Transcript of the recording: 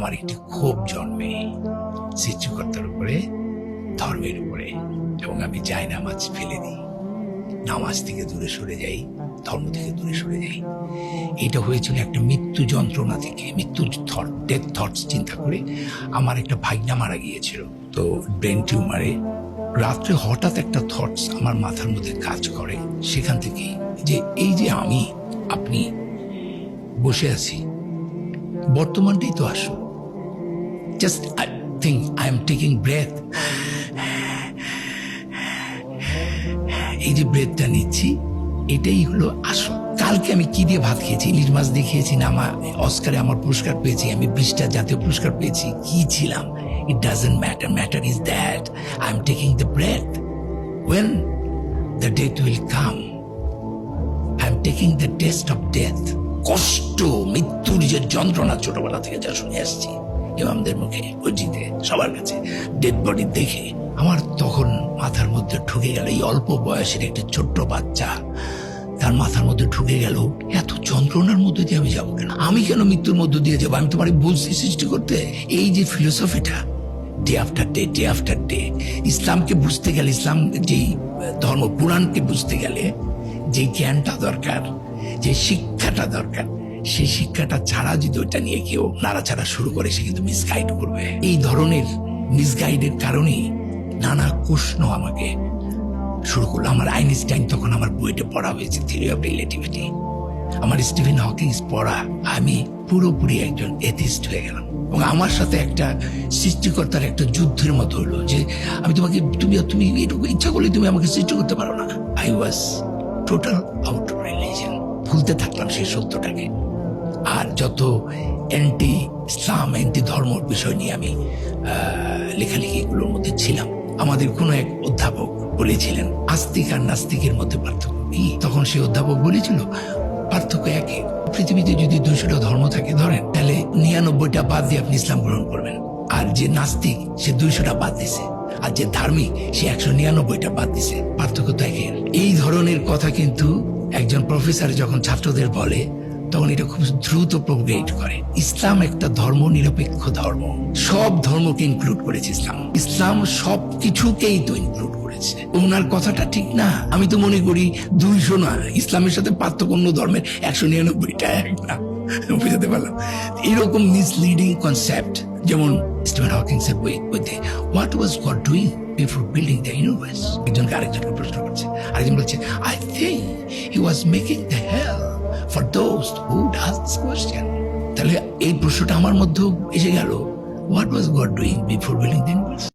আমার একটি ক্ষোভ জন্মে সৃষ্টিকর্তার উপরে, ধর্মের উপরে, এবং আমি যাই নামাজ ফেলে দিই, নামাজ থেকে দূরে সরে যাই, ধর্ম থেকে দূরে সরে যাই। এটা হয়েছিল একটা মৃত্যু যন্ত্রণা থেকে, মৃত্যুর ডেথ থটস চিন্তা করে। আমার একটা ভাইনা মারা গিয়েছিল, তো ব্রেন টিউমারে। রাত্রে হঠাৎ একটা থটস আমার মাথার মধ্যে কাজ করে, সেখান থেকে যে এই যে আমি আপনি বসে আছি, বর্তমানটাই তো আসো। Just I think I am taking breath. এই যে ব্রেথটা নিচ্ছি, এটাই হলো আসল। কালকে আমি কি দিয়ে ভাত খেয়েছি? ইলিশ মাছ দিয়ে খেয়েছি না? আমার অস্কারে আমার পুরস্কার পেয়েছি, আমি 20টা জাতীয় পুরস্কার পেয়েছি। কি ছিলাম? It doesn't matter. Matter is that I'm taking the breath. When the death will come, I'm taking the taste of death. কষ্ট, মৃত্যুর যে যন্ত্রণা ছোটবেলা থেকে যা শুনে আসছি ইমামদের মুখে, মসজিদে, সবার কাছে, ডেড বডি দেখে আমার তখন মাথার মধ্যে ঢুকে গেল, এই অল্প বয়সের একটা ছোট্ট বাচ্চা, তার মাথার মধ্যে ঢুকে গেল এত যন্ত্রণার মধ্যে দিয়ে আমি যাবো কেন? আমি কেন মৃত্যুর মধ্য দিয়ে যাবো? আমি তোমার বলছি সৃষ্টি করতে। এই যে ফিলোসফিটা, day after day, day after day, ইসলামকে বুঝতে গেলে, ইসলাম যেই ধর্ম, পুরাণকে বুঝতে গেলে যে জ্ঞানটা দরকার, যে শিক্ষাটা দরকার, সেই শিক্ষাটা ছাড়া যদি ওইটা নিয়ে কেউ নাড়াচাড়া শুরু করে, সে কিন্তু মিসগাইড করবে। এই ধরনের মিসগাইডের কারণেই নানা প্রশ্ন আমাকে শুরু করলো। আমার আইনস্টাইন তখন আমার বইটা পড়া হয়েছে, থিওরি অফ রিলেটিভিটি। আমার স্টিফেন হকিংস পড়া, আমি পুরোপুরি একজন এথিস্ট হয়ে গেলাম। এবং আমার সাথে একটা সৃষ্টিকর্তার একটা যুদ্ধের মতো হলো যে আমি তোমাকে, তুমি এটুকু ইচ্ছা করলে তুমি আমাকে সৃষ্টি করতে পারো না। I was total out of religion. ভুলতে থাকলাম সেই সত্যটাকে। আর যত অ্যান্টি ইসলাম, অ্যান্টি ধর্মর বিষয় নিয়ে আমি লেখালেখিগুলোর মধ্যে ছিলাম। আমাদের কোনো এক অধ্যাপক বলেছিলেন আস্তিক আর নাস্তিকের মধ্যে পার্থক্য কি? তখন সেই অধ্যাপক বলেছিল পার্থক্য একই। পৃথিবীতে যদি 200টা ধর্ম থাকে ধরেন, তাহলে 99টা বাদ দিয়ে আপনি ইসলাম গ্রহণ করবেন। আর যে নাস্তিক সে 200টা বাদ দিছে, আর যে ধার্মিক সে 199টা বাদ দিছে। পার্থক্য তো একই। এই ধরনের কথা কিন্তু একজন প্রফেসর যখন ছাত্রদের বলে, তখন এটা খুব দ্রুত প্রোপাগেট করে। ইসলাম একটা ধর্ম নিরপেক্ষ ধর্ম, সব ধর্মকে ইনক্লুড করেছে ইসলাম। ইসলাম সব কিছুকেই তো ইনক্লুড করেছে। ওনার কথাটা ঠিক না? আমি তো মনে করি 200 না, ইসলামের সাথে পার্থক্য অন্য ধর্মের 199টা এক না। বুঝতে পারলাম এরকম মিসলিডিং কনসেপ্ট। যেমন স্টিফেন হকিংসের বইতে what was God doing before building the universe, একজনকে আরেকজনকে প্রশ্ন করছে, আরেকজন বলছে I think he was making the hell for those who ask this question. তাহলে এই প্রশ্নটা আমার মধ্যে এসে গেল, what was God doing before building the universe?